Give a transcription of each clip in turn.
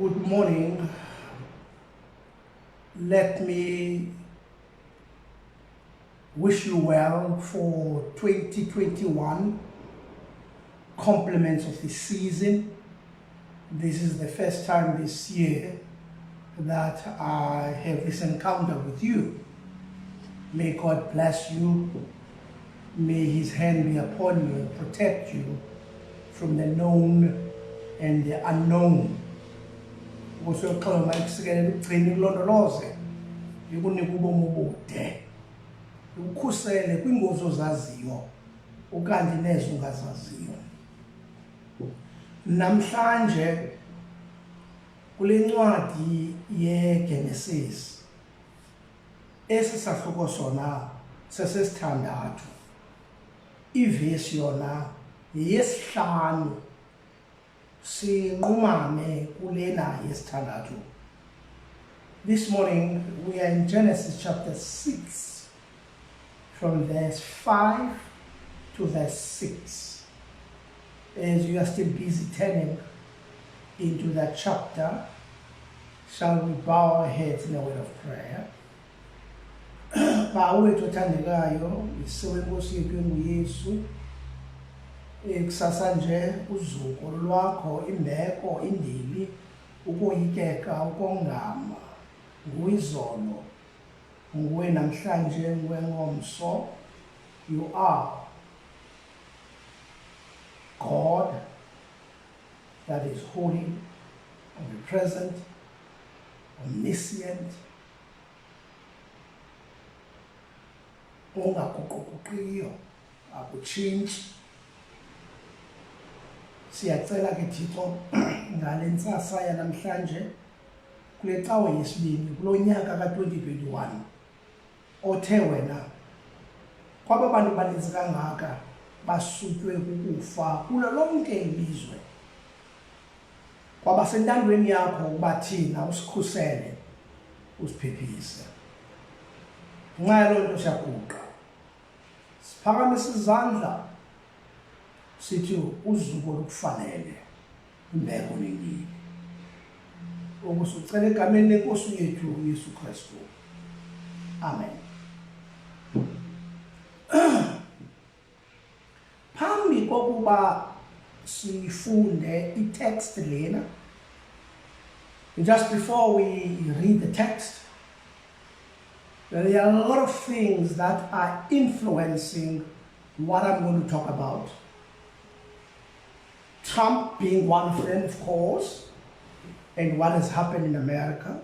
Good morning. Let me wish you well for 2021, compliments of the season. This is the first time this year that I have this encounter with you. May God bless you. May His hand be upon you and protect you from the known and the unknown. Usoxhoma ekusikelele ukugcina ikulondoloze ikunika ubomi obude ukukhusele kwingozi ozaziyo ukanti nezo ungazaziyo. Namhlanje kule ncwadi yeGenesis esisahluko sona sesesithandathu, ivesi yona yesihlanu sinqumame kulena yesithandathu. This morning we are in Genesis chapter 6 from verse 5 to verse 6. As you are still busy turning into that chapter, shall we bow our heads in a word of prayer? Bawo wethu othandekayo, isiwe Nkosi yethu enguYesu, kusasa nje uzuko lwakho, imbeko, indili, ukoyikeka, ukongama, nguyizolo, nguwe namhlanje, nguwe ngomso. You are God that is holy, omnipresent, omniscient, ongaguquguqiyo, akutshintshi. Siyacela ke Thixo ngale ntsasa yanamhlanje kule cawe yesibini kulo nyaka ka-2021 othe wena kwaba bantu baninzi kangaka basutywe kukufa kulo lonke ilizwe, kwaba sentandweni yakho uba thina usikhusele usiphephise. Ngenxa yaloo nto siyaguqa, siphakamisa izandla sithi uzuko lukufanele, imbeko nendili, ukusucela egameni lenkosi yethu uYesu Kristu. Amen. Phambi kokuba sifunde i-text lena, just before we read the text, there are a lot of things that are influencing what I'm going to talk about. Trump being one of them, of course, and what has happened in America,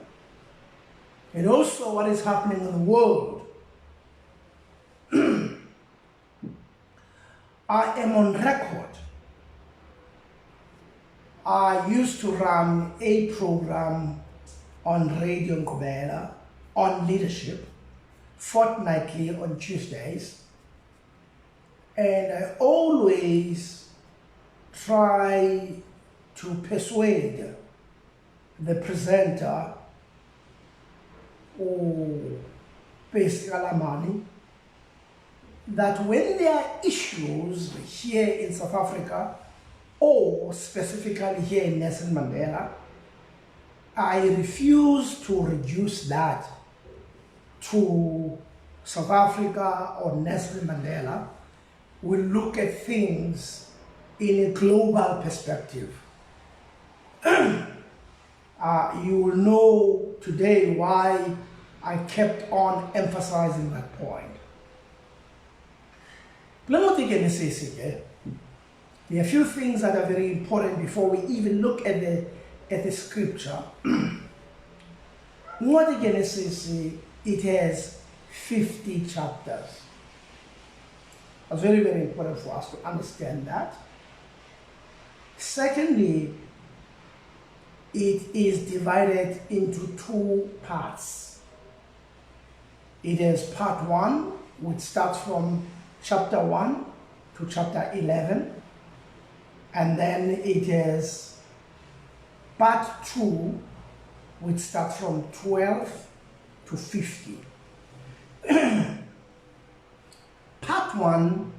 and also what is happening in the world. I am on record. I used to run a program on Radio Nkqubela on leadership, fortnightly on Tuesdays, and I always try to persuade the presenter or Pescalamani that when there are issues here in South Africa, or specifically here in Nelson Mandela, I refuse to reduce that to South Africa or Nelson Mandela. We look at things in a global perspective. You will know today why I kept on emphasizing that point. There are a few things that are very important before we even look at the scripture. What Genesis, it has 50 chapters. It's very, very important for us to understand that. Secondly, it is divided into two parts. It is part 1, which starts from chapter 1 to chapter 11, and then it is part 2, which starts from 12 to 50. Part 1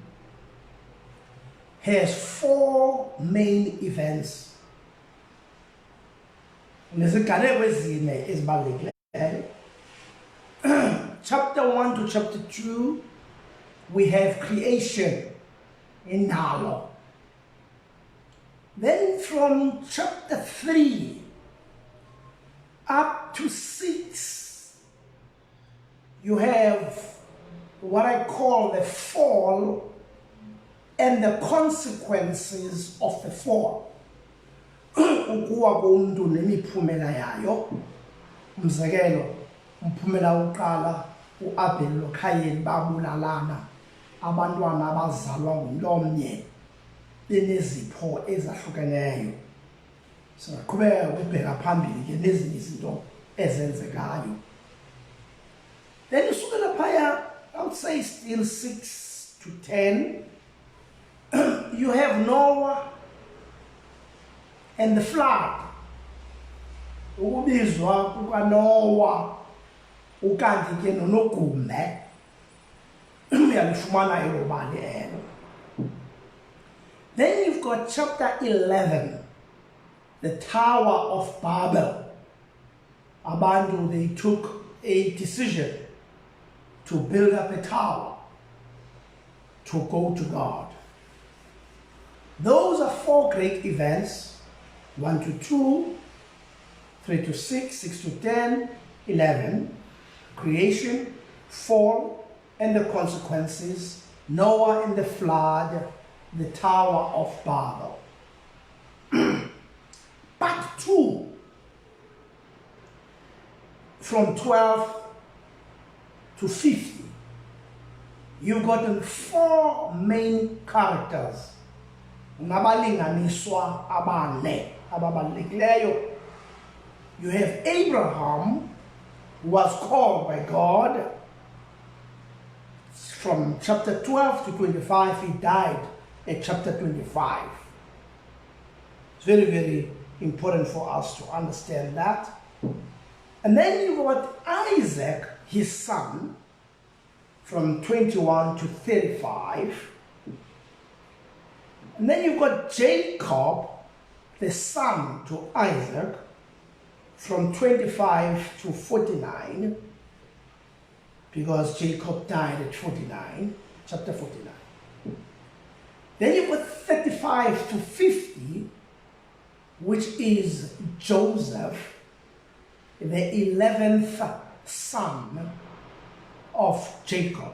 has 4 main events Neziganeko ezine ezibalulekileyo. Chapter 1 to chapter 2, we have creation in Nalo. Then from chapter 3 up to 6, you have what I call the fall and the consequences of the fall. Ukuwa komuntu nemiphumela yayo. Umzekelo, umphumela wokuqala uAbel noKayini babulalana, abantwana abazalwa ngumuntu omnye benezipho ezahlukeneyo. Singaqhubeka ukubheka phambili ke nezinye izinto ezenzekayo. Then usukela phaya, I would say still 6 to 10, you have Noah and the flood. Ukubizwa kukaNoah ukanti ke noNogume uyalifumana elo bali elo. Then you've got chapter 11, the Tower of Babel. Abantu, they took a decision to build up a tower to go to God. Those are 4 great events: 1 to 2, 3 to 6, 6 to 10, 11, creation, fall, and the consequences, Noah and the flood, the Tower of Babel. Part 2, from 12 to 50, you've got 4 main characters. Nabalinganiswa abane ababalulekileyo. You have Abraham, who was called by God. From chapter 12 to 25, he died at chapter 25. It's very, very important for us to understand that. And then you've got Isaac, his son, from 21 to 35. And then you've got Jacob, the son to Isaac, from 25 to 49, because Jacob died at 49, chapter 49. Then you've got 35 to 50, which is Joseph, the 11th son of Jacob.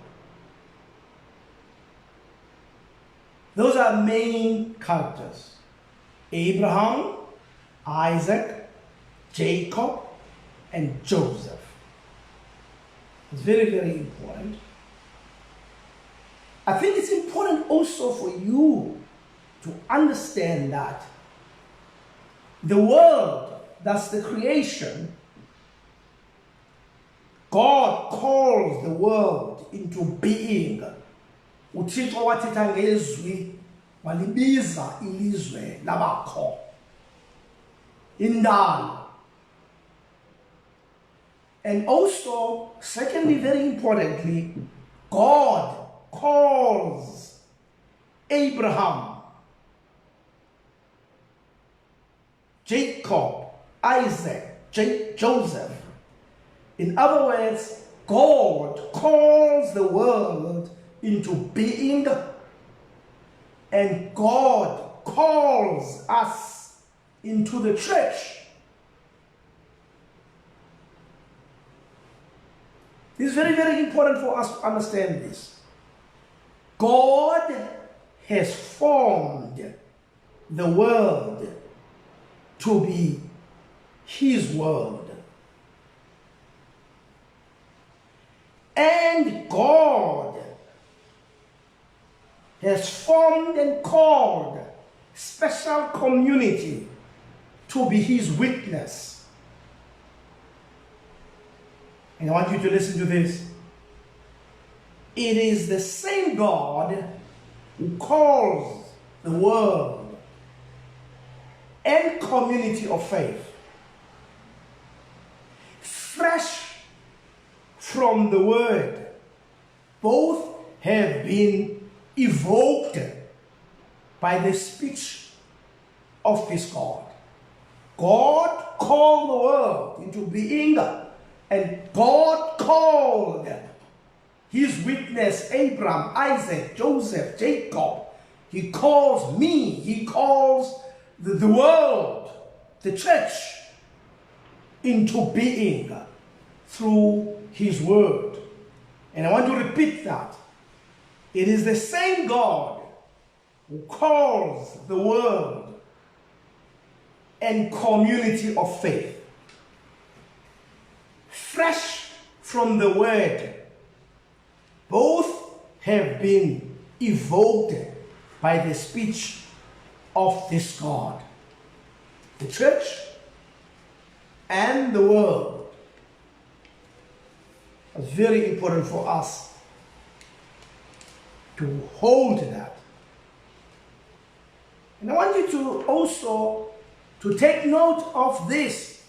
Those are main characters: Abraham, Isaac, Jacob, and Joseph. It's very, very important. I think it's important also for you to understand that the world, that's the creation, God calls the world into being. UThixo wathetha ngezwi walibiza ilizwe labakho, indalo. And also, secondly, very importantly, God calls Abraham, Jacob, Isaac, Joseph. In other words, God calls the world into being, and God calls us into the church. It's very, very important for us to understand this. God has formed the world to be His world. And God has formed and called special community to be His witness. And I want you to listen to this. It is the same God who calls the world and community of faith fresh from the word. Both have been evoked by the speech of this God. God called the world into being, and God called his witness Abraham, Isaac, Joseph, Jacob. He calls me, he calls the world, the church, into being through his word. And I want to repeat that. It is the same God who calls the world and community of faith fresh from the word. Both have been evoked by the speech of this God, the church and the world. It's very important for us to hold that. And I want you to also to take note of this.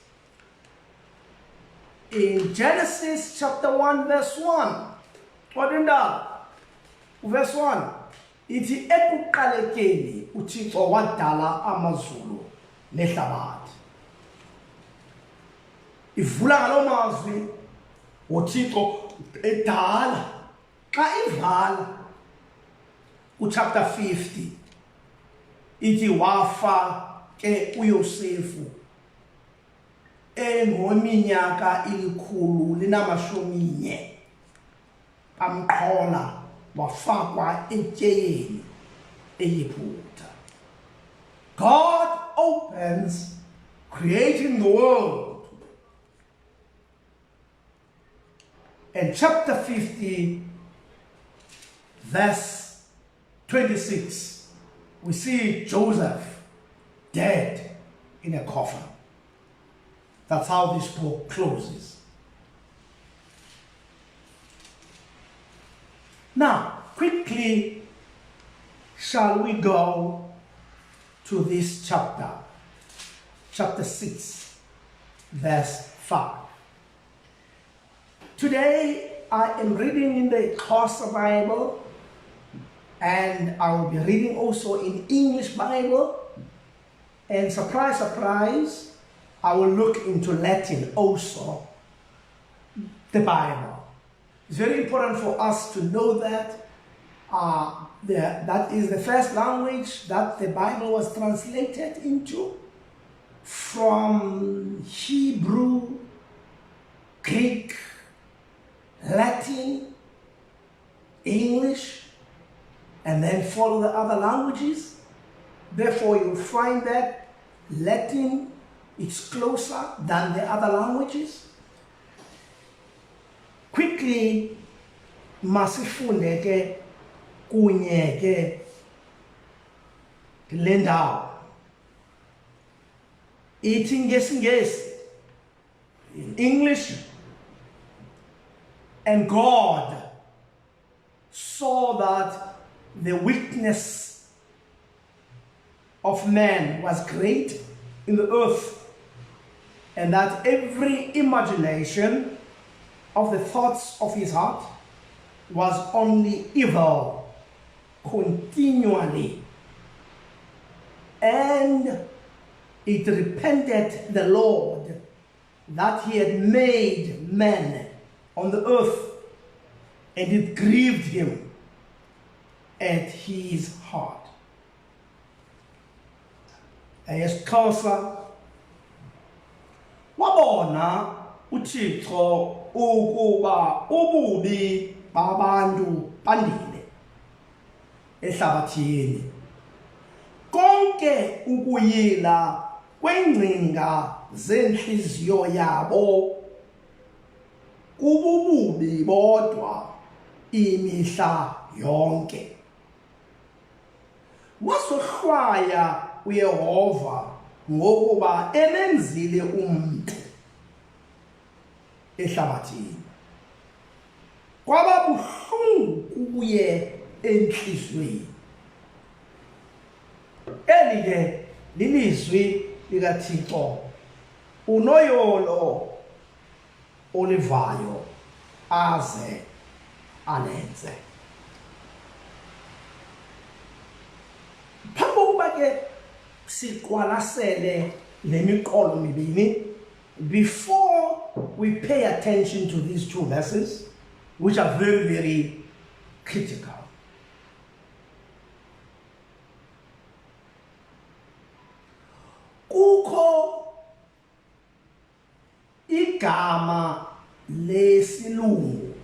In Genesis chapter 1 verse 1. What in that? Verse 1. Ithi ekuqalekeni uThixo wadala amazulu nehlabathi. Ivula ngalo mazwi uThixo edala. Xa ivala chapter 50 ithi wafa ke uYosefu engeminyaka 114 amqhola wafakwa etyeyeni eyiphutha. God opens creating the world. And chapter 50 verse 26, we see Joseph dead in a coffin. That's how this book closes. Now, quickly, shall we go to this chapter, chapter 6, verse 5. Today, I am reading in the Xhosa Bible, and I will be reading also in English Bible, and surprise, surprise, I will look into Latin also, the Bible. It's very important for us to know that that is the first language that the Bible was translated into, from Hebrew, Greek, Latin, English, and then follow the other languages. Therefore, you'll find that Latin is closer than the other languages. Quickly, masifunde ke kunye ke le ndawo. Ithi ngesingesi, in English, and God saw that the wickedness of man was great in the earth, and that every imagination of the thoughts of his heart was only evil continually. And it repented the Lord that he had made man on the earth, and it grieved him at his heart. Xhosa wabona uThixo ukuba ububi babantu bandile ehlabathini, konke ukuyila kwengcinga zenhliziyo yabo kubububi bodwa imihla yonke. Wasohlwaya uYehova ngokuba emenzile umuntu ehlabathini. Kwaba buhlungu kuye enhliziyweni. Eli ke lilizwi likaThixo unoyolo olivayo aze alenze. Phambi kokuba ke siqwalasele before we pay attention to these two verses, which are very, very critical. Kukho igama lesilungu.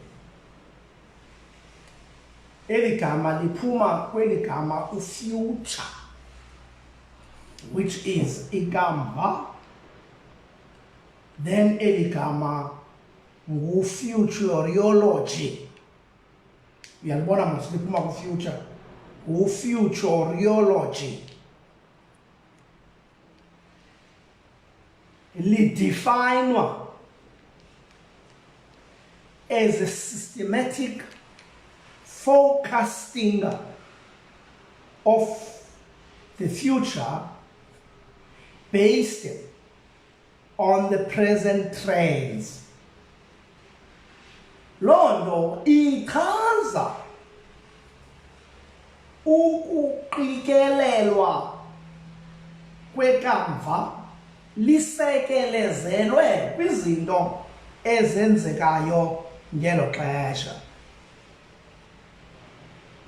Eli gama liphuma kweli gama future, which is ikamva. Then eli gama futurology. Uyalibona manje liphuma ku-future. Futurology. Lidefinwa as a systematic forecasting of the future based on the present trends. Londo ichaza ukuqikelelwa kwekamva lisekelezelwe kwizinto ezenzekayo ngelo xesha.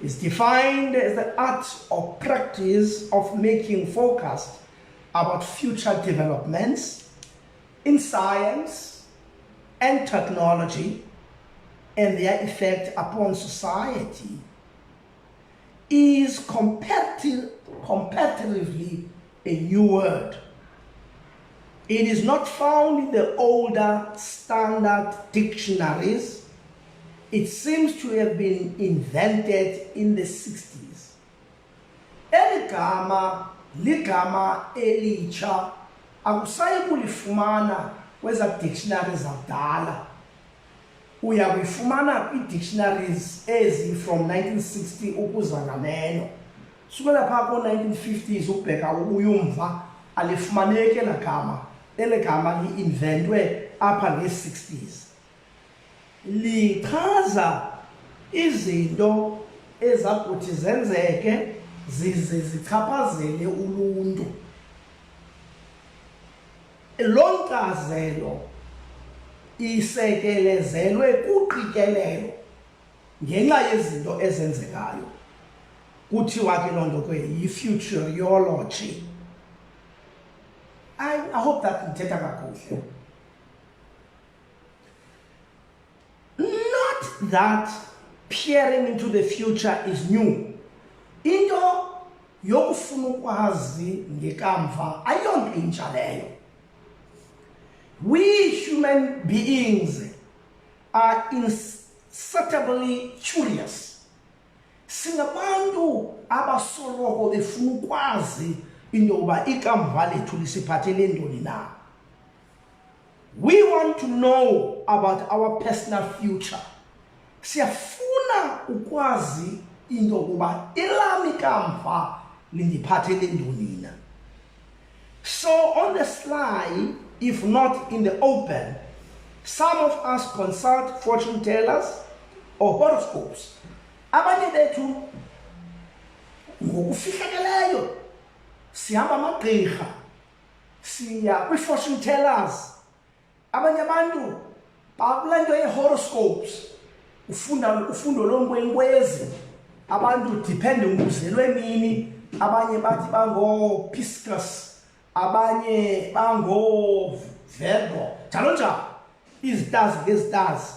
Is defined as the art or practice of making forecasts about future developments in science and technology and their effect upon society. Is comparatively a new word. It is not found in the older standard dictionaries. It seems to have been invented in the 60s. Eli gama ligama elitsha, akusayi kulifumana kweza dictionaries zakudala. Uyakufumana kwi-dictionaries ezi from 1960 ukuza ngameno. Sukela phaa ko-1950s ubheka uyumva alifumaneki ela gama. Ele gama li-inventwe apha nge-60s. Lichaza izinto ezakuthi zenzeke zize zichaphazele uluntu. Lo nkcazelo isekelezelwe kuqikelelo ngenxa yezinto ezenzekayo. Kuthiwa ke loo nto ke yi-futurology. I hope that ndithetha kakuhle. Not that peering into the future is new. Into yokufuna ukwazi ngekamva ayonto intsha leyo. We human beings are insatiably curious. Singabantu abasoloko befuna ukwazi into yoba ikamva lethu lisiphathele ntoni na. We want to know about our personal future. Siyafuna ukwazi into yokuba elami ikamva lindiphathele ntoni na. So on the sly, if not in the open, some of us consult fortune tellers or horoscopes. Abanye bethu ngokufihlakeleyo sihamba amagqirha, siya kwi-fortune tellers. Abanye abantu babula nto ye-horoscopes, ufundo lonkwenkwezi. Abantu depende nguzelwe nini. Abanye bathi bango-Pisces, abanye bango-Virgo, njalo njalo, izitazi ngezitazi.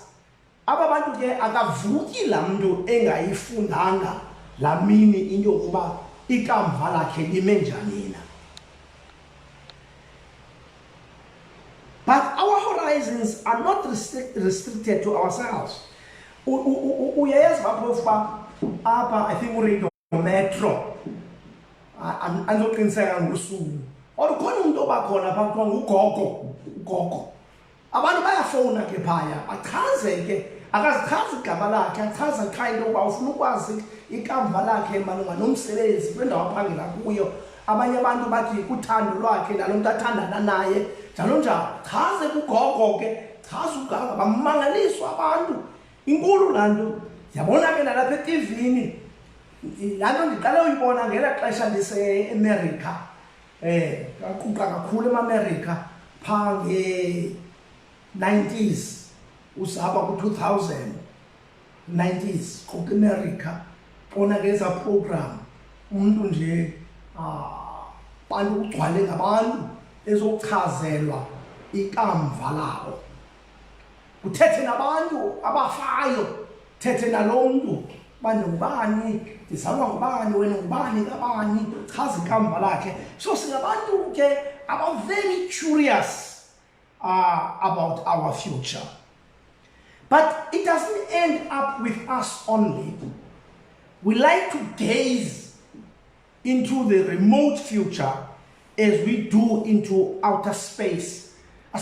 Aba bantu ke akavuki laa mntu engayifundanga laa mini into yokuba ikamva lakhe lime njani na. But our horizons are not restricted to ourselves. Uyayazi baphofu ba apha, I think uradio metro andizoqiniseka ngosuku olukhona umuntu obakhona phaa kuthiwa ugogo. Abantu bayafowuna ke phaya achaze ke, akazichazi igama lakhe, achaza kind of ufuna ukwazi ikamva lakhe malunga nomsebenzi kwendawo aphangela kuyo. Abanye abantu bathi kuthando lwakhe nalo muntu athandana naye njalo njalo. Chaze kugogo ke, chaza uganga, bamangaliswa abantu. Inkulu laa nto, ndiyabona ke nalapha etivini. Laa nto ndiqale uyibona ngela xesha ndise-America. Kaquqa kakhulu eMarika phaa nge-90s usapha ku-2000 90s quqa eMarika bona ke eza program umuntu nje bantu ugcwale ngabantu ezochazelwa ikamva labo uthethe nabantu abafayo thethe nalo mntu banje ngubani ndizalwa ngubani wena ngubani kabani chaza ikamva lakhe so singabantu ke aba very curious about our future. But it doesn't end up with us only. We like to gaze into the remote future as we do into outer space. For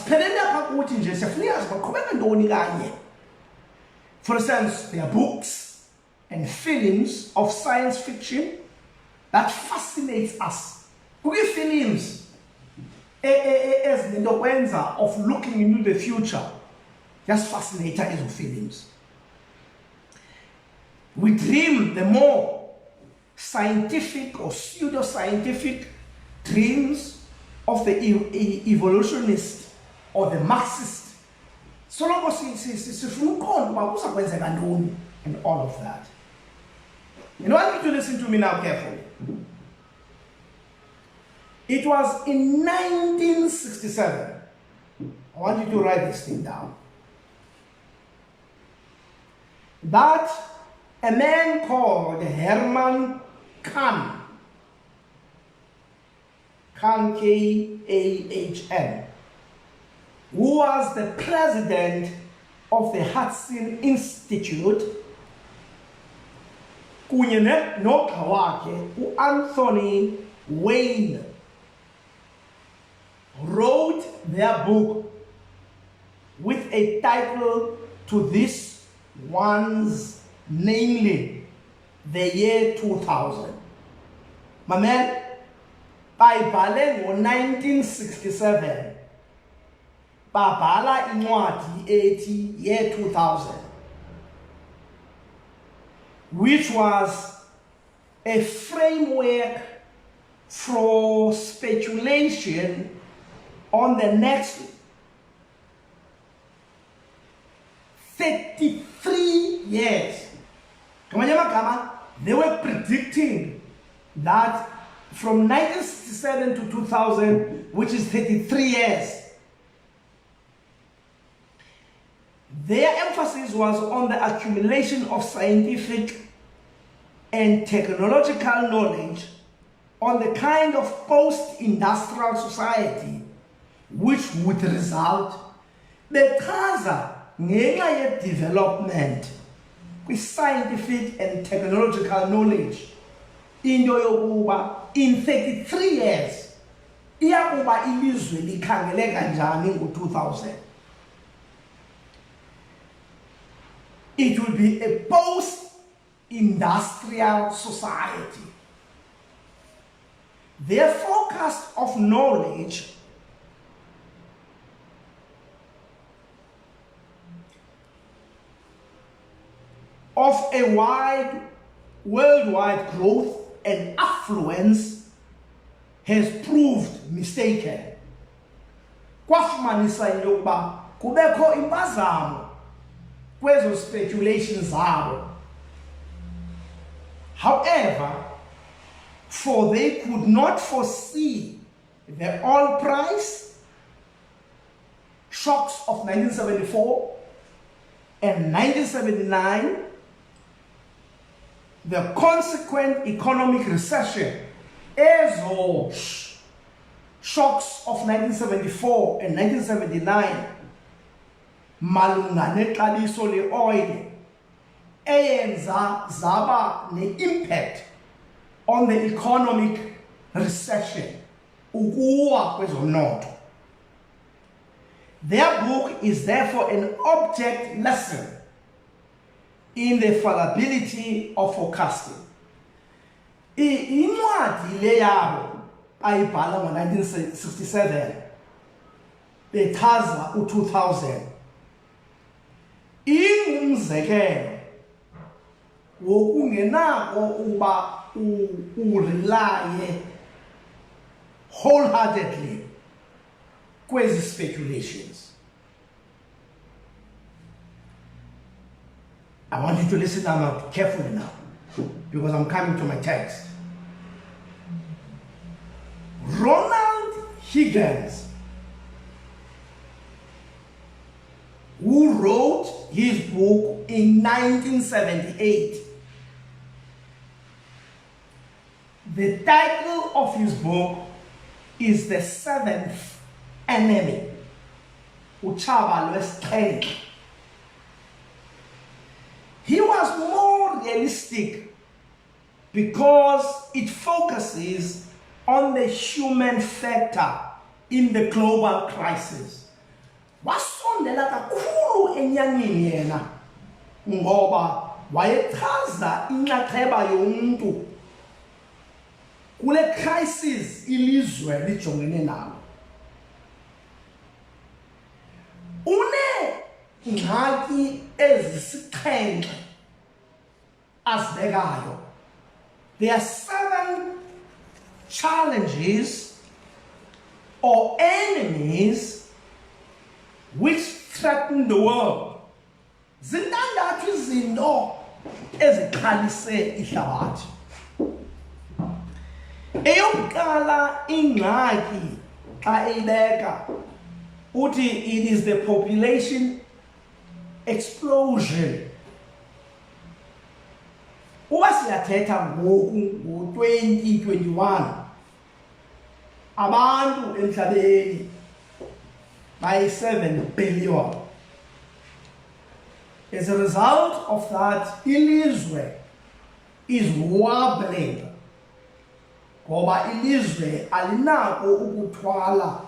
instance, there are books and films of science fiction that fascinates us. Films as the of looking into the future. Just fascinating as films. We dream the more scientific or pseudo-scientific dreams of the evolutionist or the Marxist. So long as and all of that. You know, I want you to listen to me now carefully. It was in 1967. I want you to write this thing down. That a man called Herman Kahn, K-A-H-N, who was the president of the Hudson Institute, kunye nogxa wakhe uAnthony Wayne, wrote their book with a title to this one's, namely the year 2000. My man, bayibhale ngo-1967 babhala incwadi ethi year 2000, which was a framework for speculation on the next 33 years. They were predicting that from 1967 to 2000, which is 33 years, their emphasis was on the accumulation of scientific and technological knowledge on the kind of post-industrial society which would result bechaza ngenxa ye-development kwi-scientific and technological knowledge into yokuba in 33 years iyakuba ilizwe likhangele kanjani ngo-2000. It will be a post-industrial society. Their forecast of knowledge of a worldwide growth and affluence has proved mistaken. Kwafumanisa into yokuba kubekho impazamo kwezo speculations zabo. However, for they could not foresee the oil price shocks of 1974 and 1979, the consequent economic recession, ezo shocks of 1974 and 1979, malunga nexabiso le-oil, eyenza zaba ne-impact on the economic recession, ukuwa kwezomnotho. Their book is therefore an object lesson in the fallibility of forecasting. Incwadi le yabo ayibhala ngo-1967 bechaza u-2000 ingumzekelo wokungenako uba urelaye wholeheartedly kwezi speculations. I want you to listen now carefully now, because I'm coming to my text. Ronald Higgins, who wrote his book in 1978. The title of his book is The Seventh Enemy, Uchaba lwesixhenxe. He was more realistic because it focuses on the human factor in the global crisis. Wasondela kakhulu enyanyeni yena ngoba wayechaza inxaxheba yomntu kule crisis ilizwe lijongene nalo. Ngxaki ezisixhenxe azibekayo. There are 7 challenges or enemies which threaten the world. Zintandathu izinto eziqalise ihlabathi. Eyokuqala ingxaki xa eyibeka uthi it is the population explosion. Uba siyathetha ngoku ngo-2021 abantu emhlabeni bayi-7 billion. As a result of that, ilizwe is wobbling ngoba ilizwe alinako ukuthwala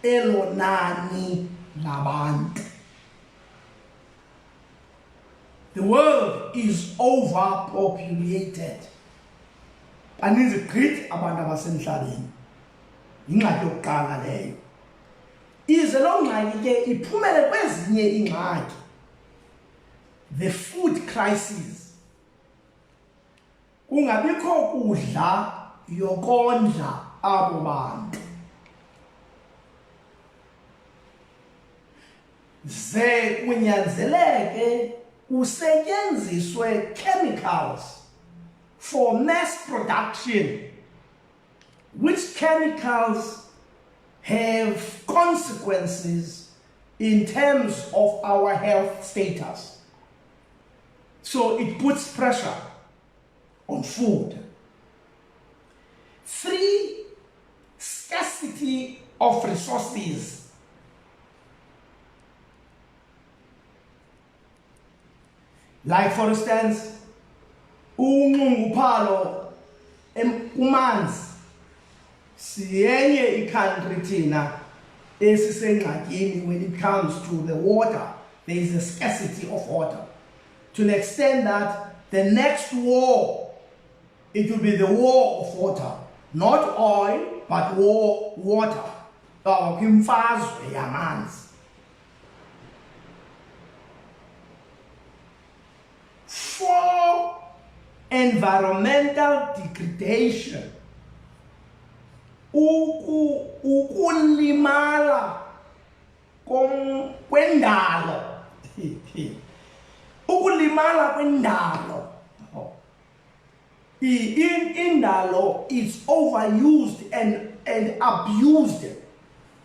elo nani labantu. The world is overpopulated. Baninzi gqithi abantu abasemhlabeni. Yingxaki yokuqala leyo. Ize loo ngxaki ke iphumele kwezinye iingxaki. The food crisis. Kungabikho kudla yokondla abo bantu. Ze kunyanzeleke kusetyenziswe chemicals for mass production, which chemicals have consequences in terms of our health status. So it puts pressure on food. 3, scarcity of resources. Like for instance, unxunguphalo kumanzi. Siyenye i-country thina esisengxakini when it comes to the water. There is a scarcity of water. To an extent that the next war, it will be the war of water. Not oil, but water. Imfazwe yamanzi. 4, environmental degradation. Ukulimala kwendalo. Ukulimala kwendalo. Indalo is overused and abused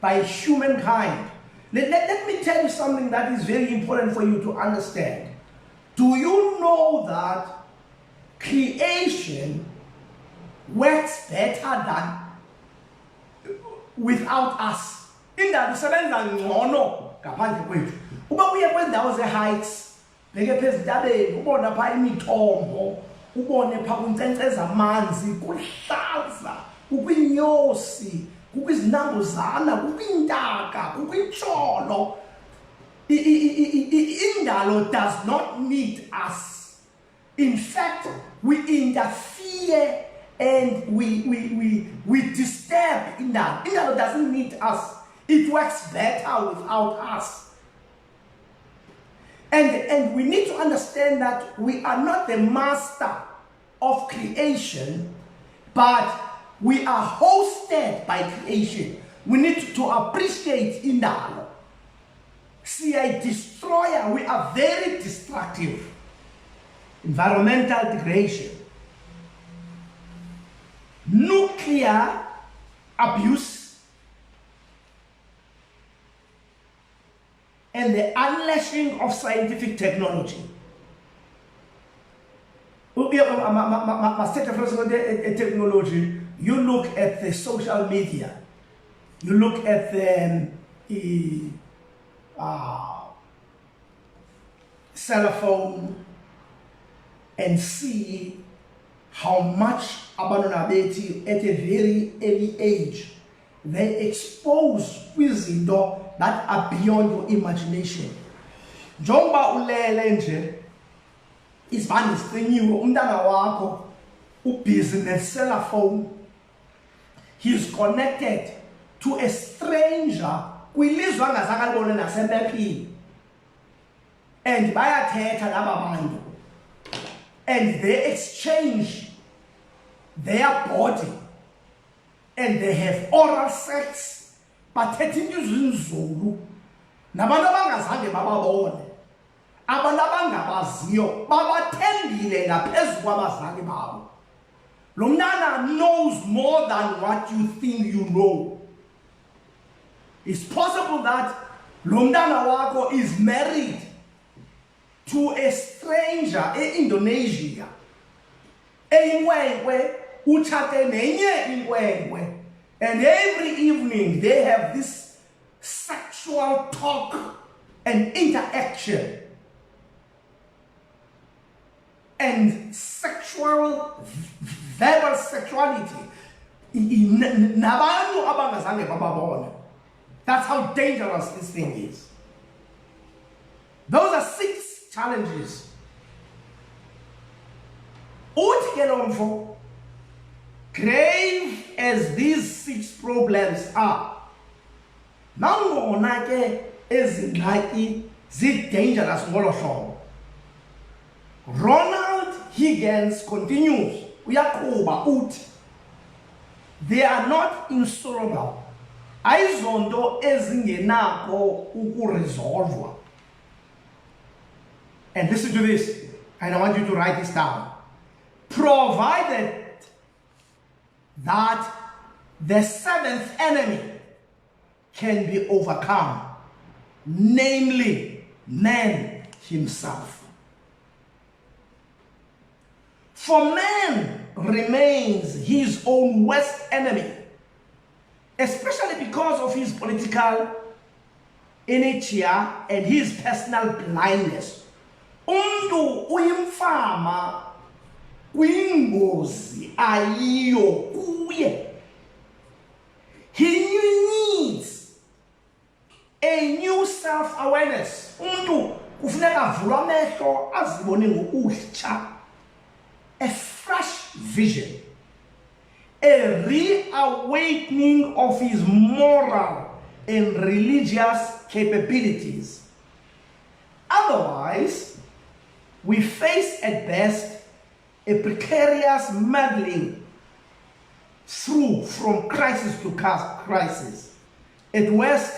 by humankind. Let me tell you something that is very important for you to understand. Do you know that creation works better than without us? Indalo isebenza ngcono ngaphandle kwethu. Uba uye kwendawo ze-heights, bheke phezu entabeni, ubona phaa imithombo, ubone phaa kunkcenkceza amanzi, kuhlaza, kukho iinyosi, kukho izinambuzana, kukho iintaka, kukho itsholo. Indalo does not need us. In fact, we interfere and we disturb Indalo. Indalo doesn't need us. It works better without us. And we need to understand that we are not the master of creation, but We are hosted by creation. We need to appreciate indalo. See, a destroyer, we are very destructive. Environmental degradation. Nuclear abuse. And the unleashing of scientific technology. Technology, you look at the social media, you look at the cell phone, and see how much abandonability at a very early age they expose izinto that are beyond your imagination. Njengoba ulele nje isivande sicinyiwe umntana wakho ubusy ne-cell phone, he's connected to a stranger kwilizwe angazange alibone nasemephini, and bayathetha laba bantu, and they exchange their body, and they have oral sex, bathetha into ezinzulu nabantu abangazange bababone, abantu abangabaziyo babathembile ngaphezu kwabazali babo. Lo mntana knows more than what you think you know. It's possible that lo mntana wakho is married to a stranger e-Indonesia, eyinkwenkwe utshate nenye inkwenkwe, and every evening they have this sexual talk and interaction and sexual verbal sexuality nabantu abangazange bababona. That's how dangerous this thing is. Those are 6 challenges. Uthi ke lo mfo, grave as these 6 problems are, nangona ke ezingxaki zi-dangerous ngolo hlobo. Ronald Higgins continues, uyaqhuba uthi, they are not insolvable. Ayizonto ezingenako ukuresolvwa. And listen to this, and I want you to write this down. Provided that the 7th enemy can be overcome, namely man himself. For man remains his own worst enemy, especially because of his political inertia and his personal blindness. Umuntu uyimfama kwingozi ayiyo kuye. He needs a new self-awareness. Umuntu kufuneka avule amehlo azibone ngokuhla. A fresh vision, a reawakening of his moral and religious capabilities. Otherwise, we face at best a precarious muddling through from crisis to crisis. At worst,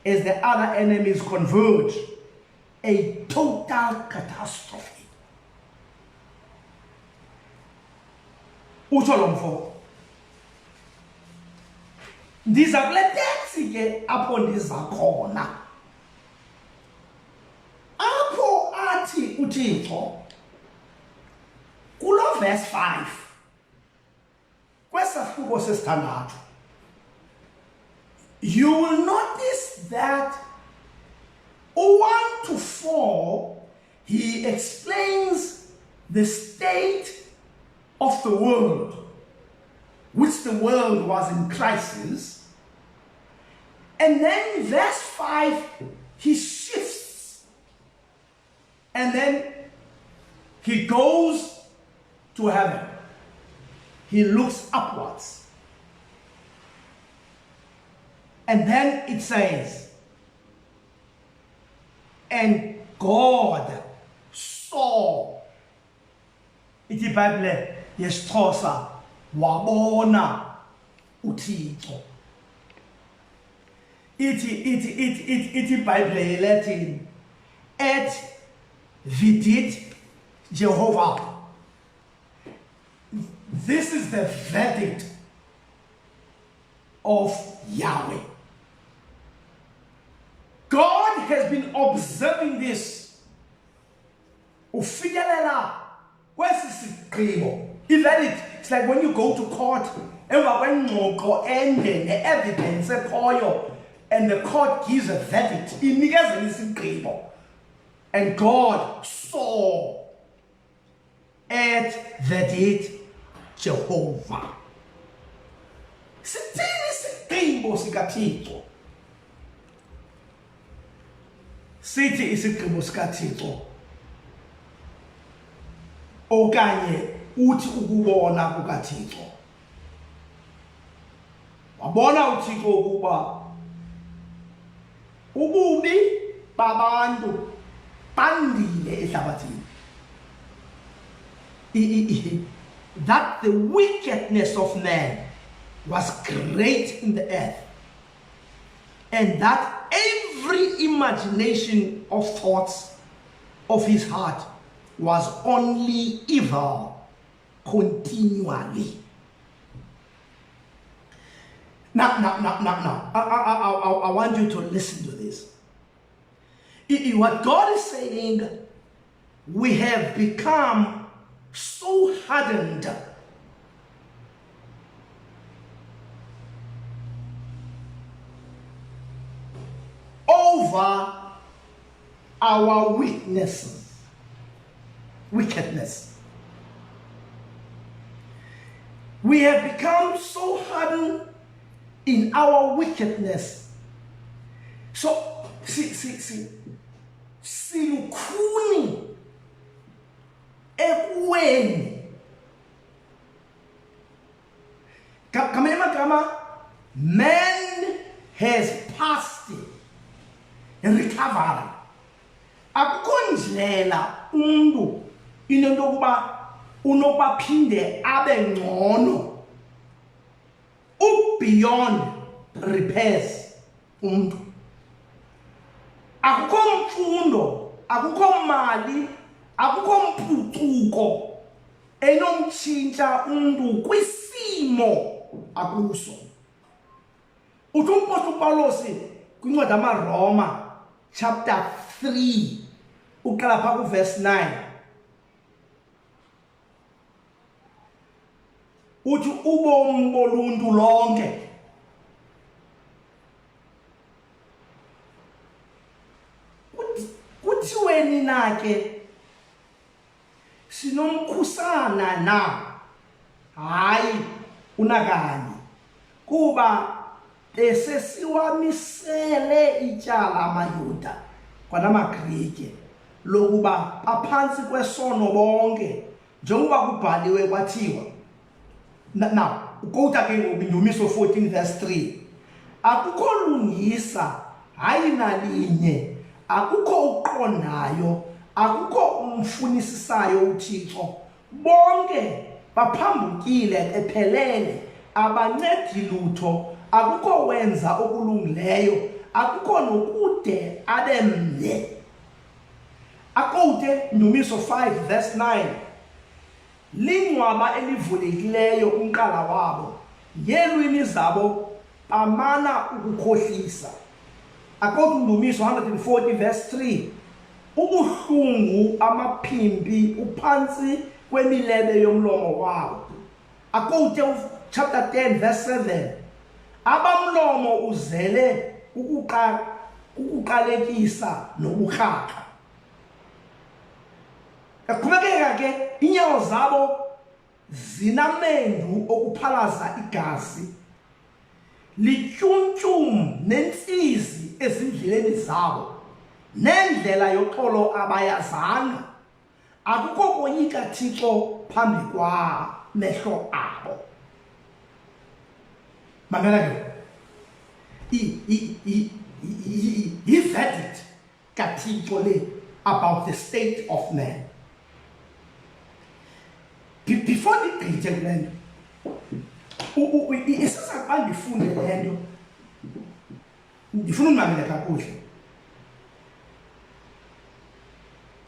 as the other enemies converge, a total catastrophe. Utsho lo mfo, ndiza kule teksi ke apho ndiza khona, apho athi uThixo kulo verse 5 kwesahluko sesithandathu, you will notice that 1 to 4 he explains the state of the world, which the world was in crisis, and then in verse 5 he shifts, and then he goes to heaven. He looks upwards, and then it says, and God saw. Iti Bible yesixhosa wabona uThixo. Ithi iBhayibhile lethi et vidit Jehovah. This is the verdict of Yahweh. God has been observing this. Ufikelela kwesi sigqibo. It's like when you go to court, emva kwengxoxo ende ne-evidence ekhoyo, and the court gives a verdict. Inikeza isigqibo. And God saw at verdit Jehovah. Sithini isigqibo sikaThixo? Sithi isigqibo sikaThixo okanye uthi ukubona kukaThixo. Wabona uThixo ukuba ububi babantu bandile ehlabathini. That the wickedness of man was great in the earth, and that every imagination of thoughts of his heart was only evil continually. Now, I want you to listen to this. What God is saying, we have become so hardened over our wickedness. We have become so hardened in our wickedness. So, silukhuni ekweni. Kamanye amagama, man has passed in recovery. Akukho ndlela umuntu into yokuba unobaphinde abe ngcono. Beyond repairs umuntu. Akukho mfundo, akukho mali, akukho mphucuko enomtshintsha umuntu kwisimo akuso. Uthi umpostoli Pawulos kwincwadi yamaRoma chapter 3 uqala pha ku verse 9. Uthi ubomi boluntu lonke kuthiwe nina ke sinomkhusana na hayi unakanye kuba esesiwamisele ityala amaYuda kwanamaGrike lokuba aphantsi kwesono bonke njengoba kubhaliwe kwathiwa. Now, go to Ndumiso 14 verse 3. Akukho lungisa hayi nalinye, akukho uqondayo, akukho umfunisisayo uThixo. Bonke baphambukile ephelele, abancedi lutho, akukho wenza okulungileyo, akukho nokude abemnye. Akode Ndumiso 5 verse 9. Lingcwaba elivulekileyo umqala wabo, ngelwimi zabo amana ukukhohlisa. According to Ndumiso 140 verse 3, ubuhlungu amaphimbi uphansi kwemilebe yomlomo wabo. According to chapter 10 verse 7, abamlomo uzele ukuqalekisa nobukhaka. Kuqhubekeka ke inyawo zabo zinamendu okuphalaza igazi, lityumtyum nentsizi ezindleleni zabo, nendlela yoxolo abayazanga. Akukho koyika Thixo phambi kwamehlo abo. Mamela ke he verdict kaThixo le about the state of man. Before the gentlemen, Isizathu ndifunde le nto ndifuna umamele kakuhle.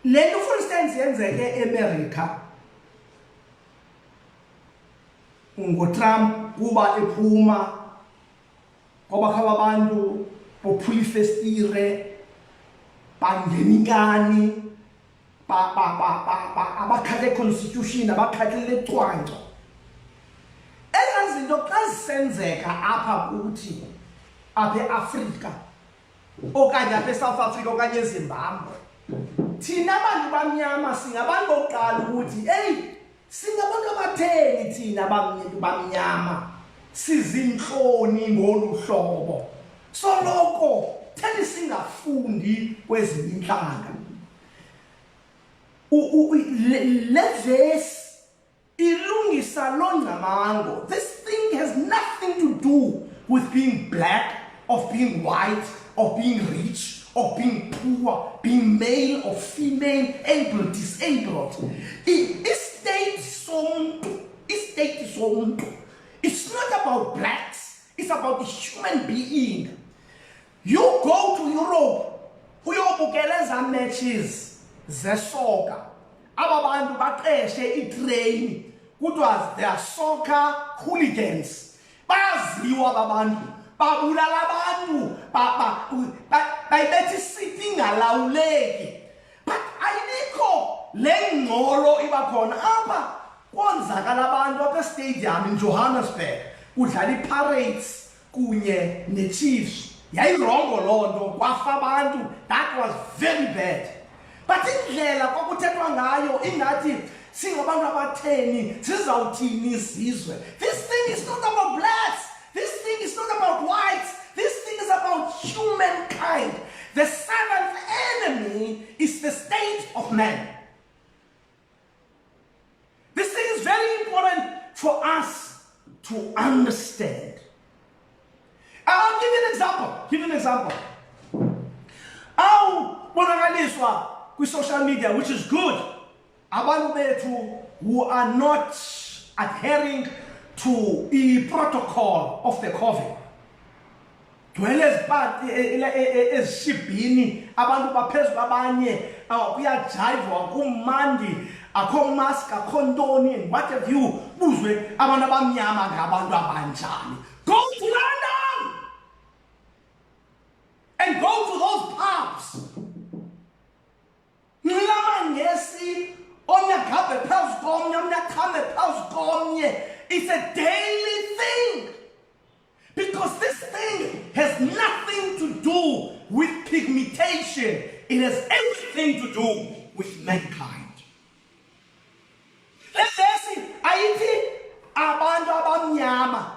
Le nto for instance yenzeke eAmerica ngoTrump kuba ephuma ngoba khaba abantu bophula ifestire bangenikani abakhathe constitution abakhathe lecwangco. Ezazinto xa zisenzeka apha kuthi apha eAfrika okanye apha eSouth Africa okanye eZimbabwe, thina abantu bamnyama singabantu bokuqala ukuthi hey, singabantu abatheni thina bamnyama sizinhloni ngolu hlobo soloko theni singafundi kwezinye inhlanga. Let's ilungisa lo ngcamango. This thing has nothing to do with being black, of being white, of being rich, of being poor, being male or female, able, disabled. State is It's not about blacks, it's about the human being. You go to Europe, uyobukela matches zesoka. Aba bantu baqeshe itrain kuthiwa they are soccer hooligans. Bayaziwa ababantu, babulala abantu, bayibethi city ingalawuleki. But ayikho le ngxolo iba khona apha konzakala abantu apha stadium in Johannesburg kudlala iPirates kunye neChiefs. Yayirongo loo nto, kwafa abantu. That was very bad. But indlela kwakuthethwa ngayo ingathi singabantu abatheni sizawuthini izizwe. This thing is not about blacks. This thing is not about whites. This thing is about humankind. The seventh enemy is the state of man. This thing is very important for us to understand. I'll give you an example. Bonakaliswa with social media, which is good. Abantu bethu who are not adhering to the protocol of the COVID. Dwele ezishibhini abantu baphezulu abanye kuyajayivwa kumandi akho mask akho ntoni and what have you buzwe abantu abamnyama ngabantu abanjani. Go to London and go to those pubs. It's a daily thing. Because this thing has nothing to do with pigmentation. It has everything to do with mankind. Let's see. Ayithi abantu abamnyama.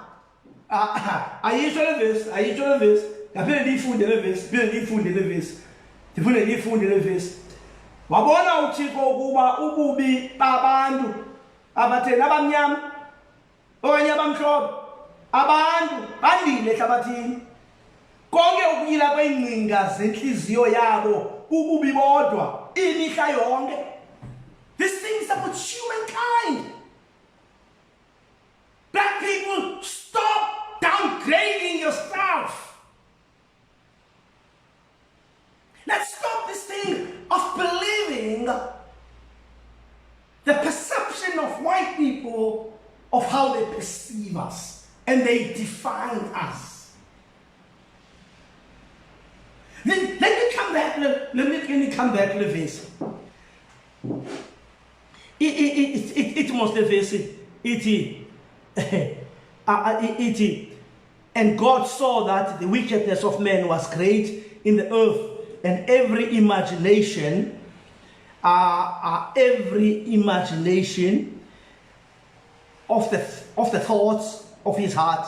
Ayisho this. Ngaphinde ndiyifunde this. Wabona uThixo ukuba ububi babantu abatheni abamnyama okanye abamhlophe abantu bandile ehlabathini. Konke ukuyila kweingcinga zenhliziyo yabo ububi bodwa imihla yonke. This thing is about humankind. Black people, stop downgrading yourself. Let's stop this thing of believing the perception of white people of how they perceive us and they define us. Let me come back. Let me come back to the verse. It must the verse. And God saw that the wickedness of men was great in the earth, and every imagination of the thoughts of his heart.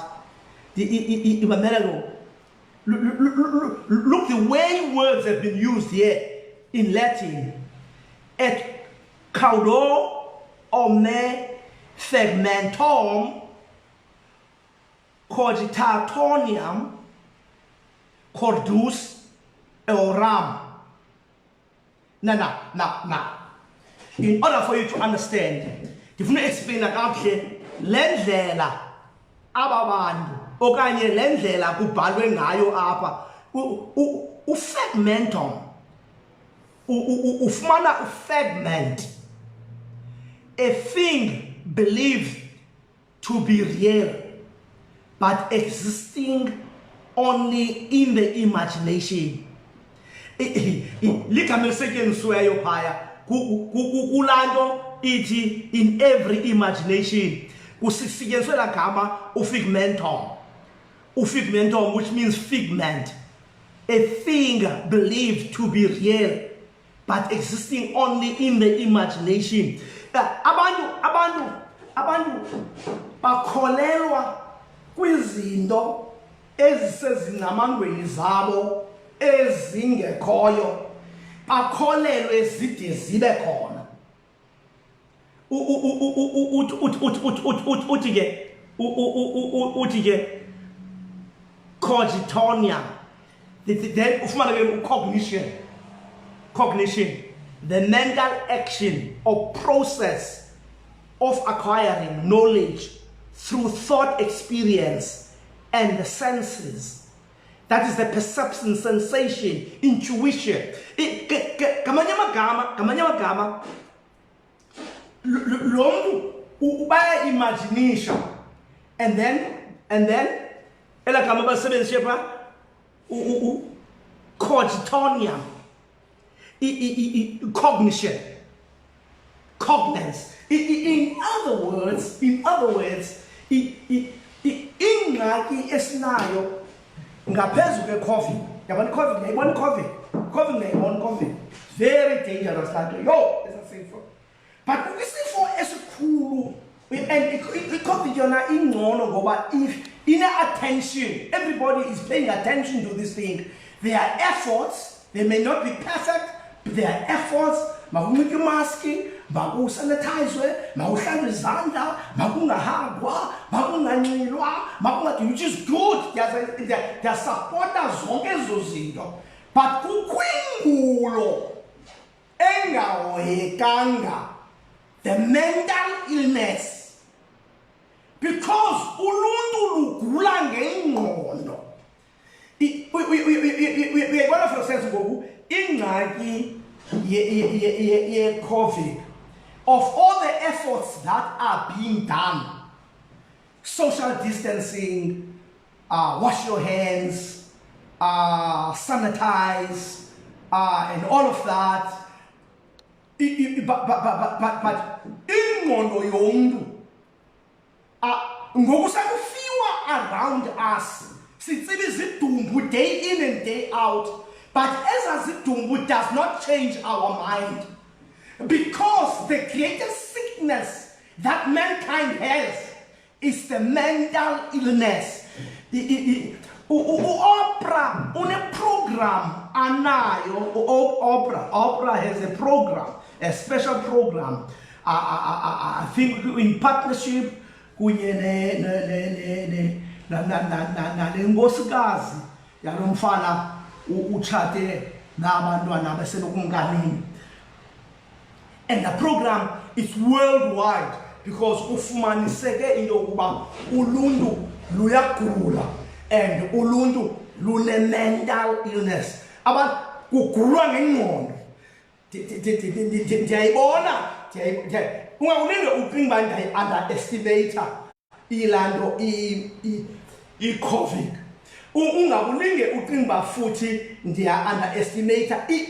Look the way words have been used here in Latin. Et caudo omne segmentum cogitationem cordus eoram. Now. In order for you to understand, if you explain that out here, lendlela ababantu okanye lendlela kubhalwe ngayo apha fragmentum ufumana fragment, a thing believed to be real but existing only in the imagination. Ligama elisetyenziswayo phaya kulanto ithi in every imagination kusisetyenziswe la gama ufigmentum, which means figment, a thing believed to be real but existing only in the imagination. Abantu bakholelwa kwizinto ezisezingqamangweni zabo ezingekhoyo, bakholelwe zide zibe khona. Uthi ke cogitonia, then ufumana ke cognition, the mental action or process of acquiring knowledge through thought experience and the senses. That is the perception, sensation, intuition. Kamanye magama lo mntu ubaya imagination and then ela gama basebenzise pha cogitonia, cognition, cognance. In other words, ingxaki esinayo ngaphezu kwe-COVID. Yabona COVID, very dangerous lanto. Yo, esasifo. But isifo esikhulu, and i-COVID yona ingcono ngoba if attention, everybody is paying attention to this thing. There are efforts, they may not be perfect, but there are efforts. Makunike maski, makusanitizwe, makuhlambe izandla, makungahagwa, makunganxilwa, which is good. They are supporters zonke ezo zinto. But kukwingulo engahoyekanga, the mental illness, because uluntu lugula ngengqondo. We want to for sense ngoku ingxaki COVID, of all the efforts that are being done, social distancing, wash your hands, sanitize, and all of that, but ingqondo yomntu ngokusakufiwa around us sitsiba izidumbu day in and day out. But ezazidumbu does not change our mind, because the greatest sickness that mankind has is the mental illness. Oprah une program anayo. Oprah has a program, a special program. I think in partnership kunye nengosikazi yalomfana uchate nabantwana besenokunganini, and the program is worldwide because ufumaniseke into yokuba uluntu luyagula and uluntu lune mental illness. Abantu kugulwa ngengqondo. Ndiyayibona ungakulinge ucinga ndayi-underestimate ilando i-COVID. Ungakulinge ucinga futhi ndiya-underestimate the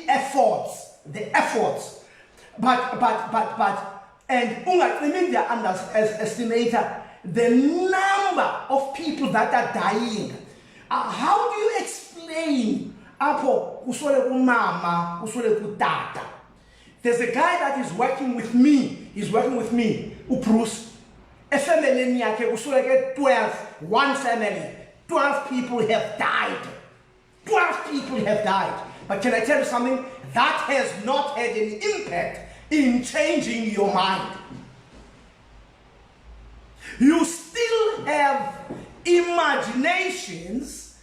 efforts. But and ungacimi ndiya-underestimate the number of people that are dying. How do you explain apho kusole kumama, kusole kutata? There's a guy that is working with me. He's working with me, uBruce. Efamily yakhe kusole ke 12, one family. 12 people have died. 12 people have died. But can I tell you something? That has not had any impact in changing your mind. You still have imaginations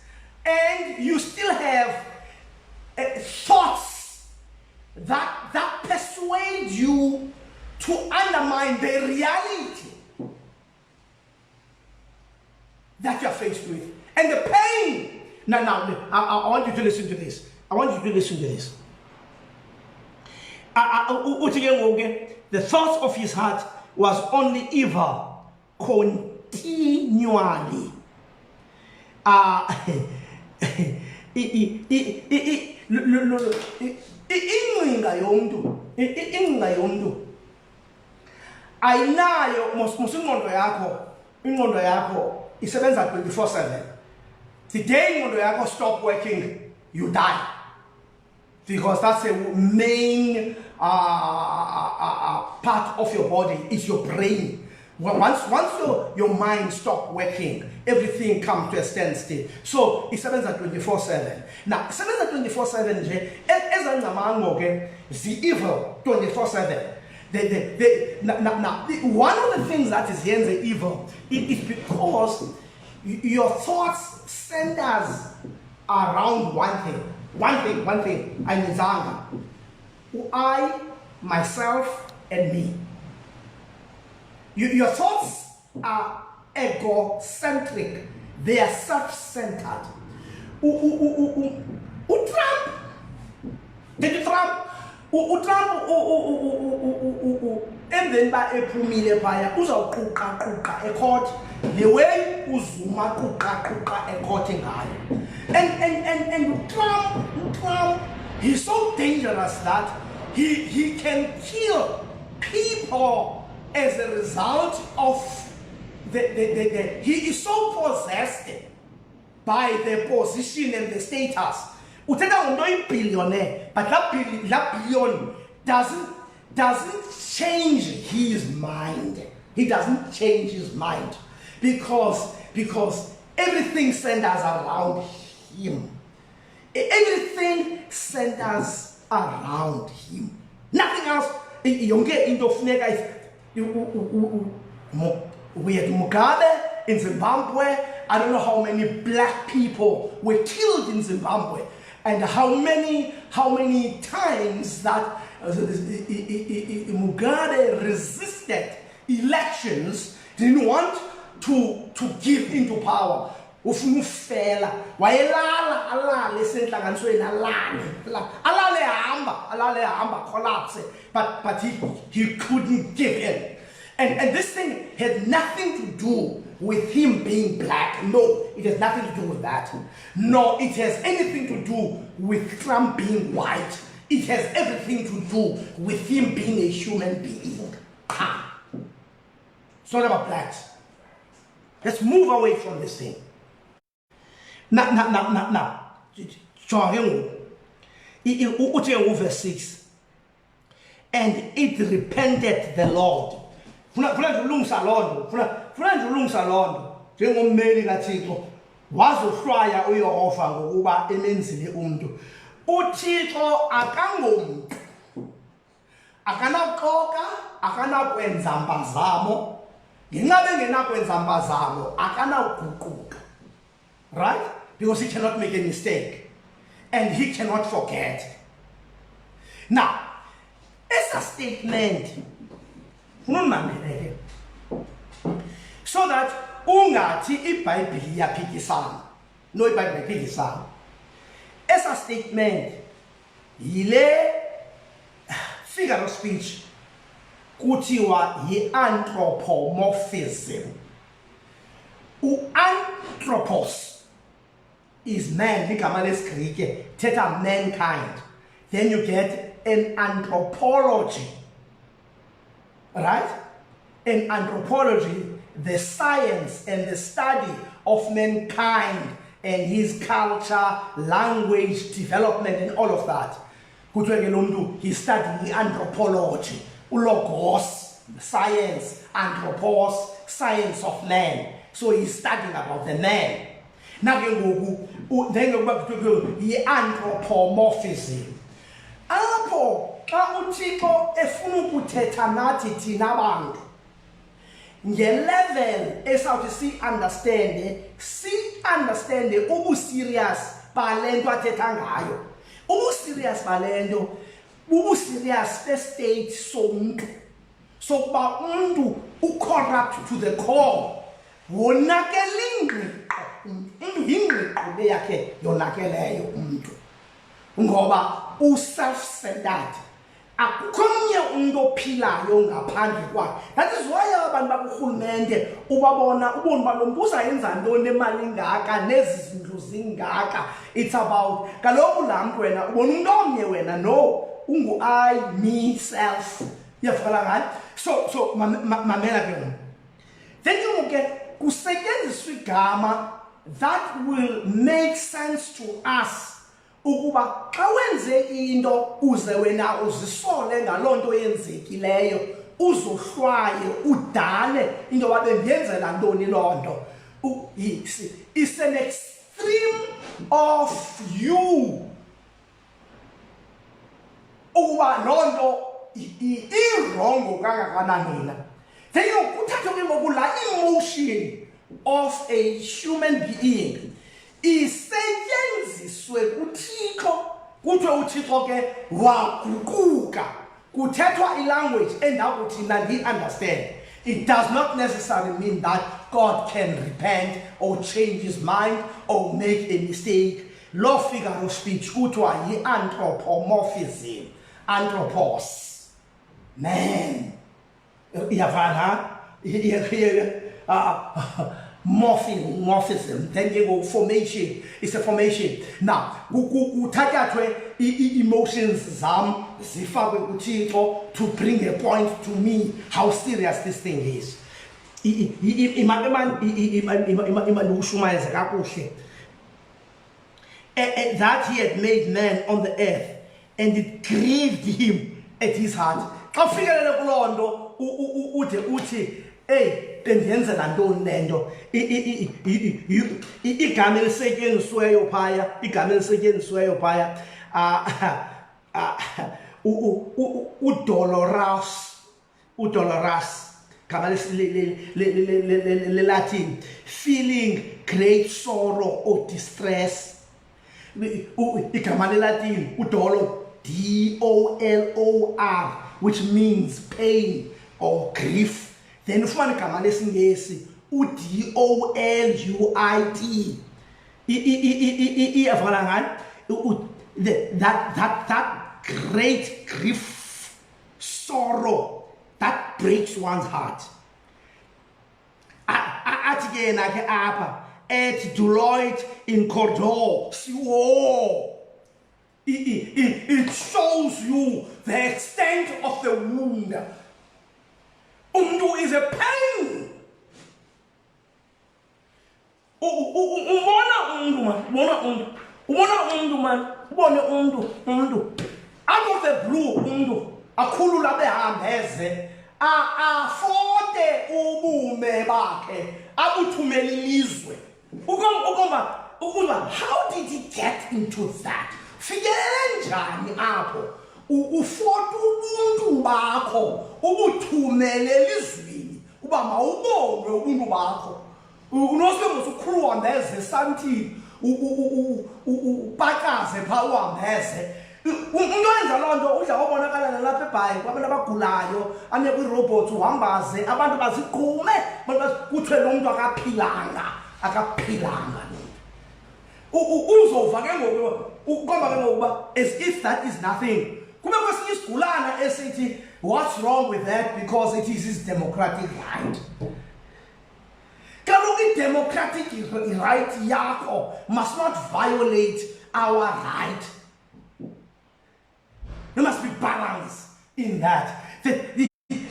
and you still have thoughts that persuade you to undermine the reality. that you're faced with. And the pain. Now, I want you to listen to this. I want you to listen to this. The thoughts of his heart was only evil continually. Ingcinga yomntu ayinayo ingqondo yakho isebenza 24/7. The day ingqondo yakho stop working, you die, because that's a main part of your body, is your brain. Once your mind stop working, everything comes to a standstill. So it happens at 24/7. Now, it happens at 24/7. The evil 24/7. One of the things that is here the evil is because your thoughts centers around one thing. I, myself, and me. Your thoughts are egocentric. They are self-centered. Trump. Did you Trump? Trump. And then by April, by Uza a court, the way Uzuma a courting guy. And Trump, he's so dangerous that he can kill people as a result of he is so possessed by the position and the status. Utenda undo billionaire, but that billion doesn't change his mind. He doesn't change his mind because everything centers around him. Everything centers around him. Nothing else. You get into we had Mugabe in Zimbabwe. I don't know how many black people were killed in Zimbabwe, and how many times that Mugabe resisted elections, didn't want to give into power. Ufumufela wayelala alale senhlanganisweni alale hamba collapse, but he couldn't give in. And this thing had nothing to do with him being black. No, it has nothing to do with that. No, it has anything to do with Trump being white. It has everything to do with him being a human being. It's not about blacks. Let's move away from this thing. Now. Verse 6. And it repented the Lord. Njengommeli kaThixo wazohlwaya uYehova ngokuba emenzile umuntu. uThixo akangomuntu, akanaqoka, akanakwenza mpazamo, ngenxa bengenakwenza mpazamo akanawuguquka. Right? Because he cannot make a mistake and he cannot forget. Now, as a statement, so that ungathi iBhayibheli iyaphikisana, no iBhayibheli iyaphikisana. As a statement, yile figure of speech kuthiwa yi-anthropomorphism. U-anthropos is man, ligama lesiGrike, theta mankind. Then you get an anthropology. Right? In anthropology, the science and the study of mankind and his culture, language, development, and all of that. He's studying anthropology, logos, science, anthropos, science of man. So he's studying about the man. Now, the anthropomorphism. Xa uThixo efuna ukuthetha nathi thina bantu nge-level esawuthi si-understande ubu-serious balento athetha ngayo. Ubu-serious balento bubu-serious be-state somntu, sokuba umntu ucorrupt to the core, wonakele ingqiqo le yakhe yonakeleyo umuntu ngoba u-self-centered. Akukho omnye umuntu ophilayo ngaphandle kwakhe. That is why abantu bakurhulumente ubabona ubona uba lo mntu uzayenza ntoni emali ngaka nezi zindlu zingaka. It's about kaloku laa mntu wena ubona umntu omnye wena no ungu-I, me, self. Iyafakala ngayo. So mamela ke ngoku. Then you will get kusetyenziswa igama that will make sense to us. Ukuba xa wenze into uze wena uzisole ngaloo nto yenzekileyo uzohlwaye udale into wabe ndiyenzela ntoni loo nto. It's an extreme of you ukuba loo nto irongo kangakanani na. Then kuthathwa ke ngoku laa emotion of a human being isetyenziswe kuThixo kuthiwe uThixo ke waguquka. Kuthethwa ilanguage endakuthi na ndiyi-understand. It does not necessarily mean that God can repent or change his mind or make a mistake. Loo figure of speech kuthiwa yi-anthropomorphism. Anthropos, man. Iyavana? Morphism, then you go formation. It's a formation. Now, kuthatyathwe emotions zam zifakwe kuThixo to bring a point to me how serious this thing is. That he had made man on the earth and it grieved him at his heart. Xa fikelele kuloo nto ude uthi hey bendiyenzela ntoni le nto. Igama elisetyenzisiweyo phaya udolorous gama le-Latin, feeling great sorrow or distress. Igama le-Latin udolo, D-O-L-O-R, which means pain or grief. Then ufumane igama lesingesi u-D-O-L-U-I-T. Iyavakala ngani? That great grief, sorrow that breaks one's heart. Athi ke yena ke apha at Deloitte in Cordoba, it shows you the extent of the wound. Umuntu is a pain. Ubona umuntu out of the blue umuntu akhulula behambeze afote ubume bakhe abuthumela ilizwe ukuba how did he get into that? Fikelele njani apho ufote ubuntu bakho ubuthumele elizweni uba mawubonwe ubuntu bakho unosemose ukhulu wambeze santi upakaze pha uhambeze umuntu wenza loo nto udla wabonakala nalapha eBhayi kwabantu abagulayo ane kwi-robots uhambaze abantu bazigqume kuthiwe lo muntu akaphilanga uzova ke ngoku ukomba ke ngokuba as if that is nothing. Kube kwesinye isigulana esithi what's wrong with that because it is his democratic right. Kaloku i-democratic right yakho must not violate our right. There must be balance in that.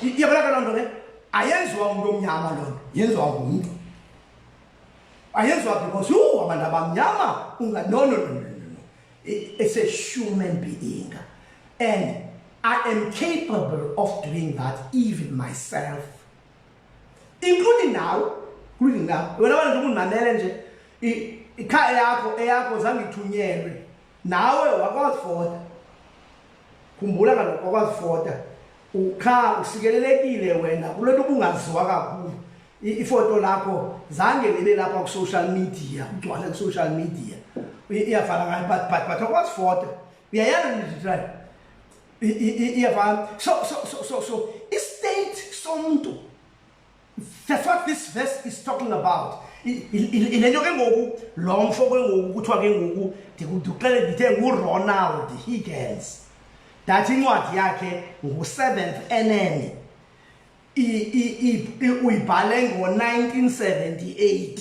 Iyabona loo nto le ayenziwa umuntu omnyama loo nto yenziwa ngumntu. Ayenziwa because abantu abamnyama no. It's a human being. And I am capable of doing that even myself. Including now. Wena abantu ukunanele nje ikhaya yakho zange ithunyelwe nawe wakwazifota. Khumbula kaloku wakwazifota ukha usikelelekile wena kulento ubungaziwa kakhulu. Ifoto lakho zange libe lapha ku social media ugcwala ku social media iyafana ngani but wakwazifota uyayana nje right iyafana so istate somuntu That's what this verse is talking about. Ilento ke ngoku lo mfo ke ngoku kuthiwa ke ngoku ndikuxele ndithe nguRonald Higgins. That incwadi yakhe ngu-7th enemy. Uyibhale ngo-1978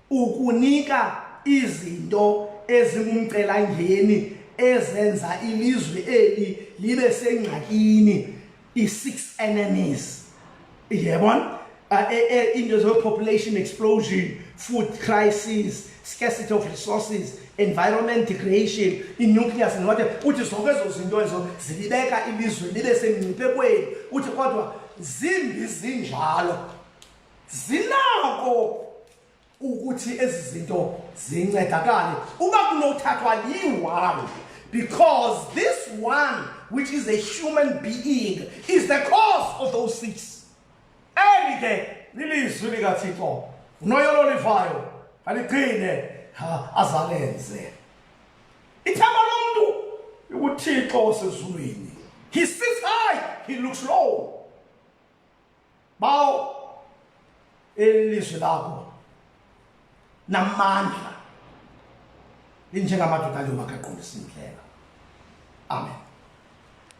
ukunika izinto ezingumcelangeni ezenza ilizwe eli libe sengxakini, i-6 enemies. Yebona? Into of population explosion, food crisis, scarcity of resources, environment degradation, nucleus and whatever. Uthi zonke ezo zinto ezo zilibeka ilizwe libe semngciphekweni. Uthi kodwa zimbi zinjalo zinako ukuthi ezi zinto zincedakale uba kunothathwa yi-one, because this one, which is a human being, is the cause of those 6. Eli ke lilizwi likaThixo unoyolo livayo aligcine azalenze. Ithemba lomuntu uThixo osezulwini. He sits high, he looks low. Bawo elizwi lakho namandla linjengamadoda aliyobakaqondisa indlela. Amen.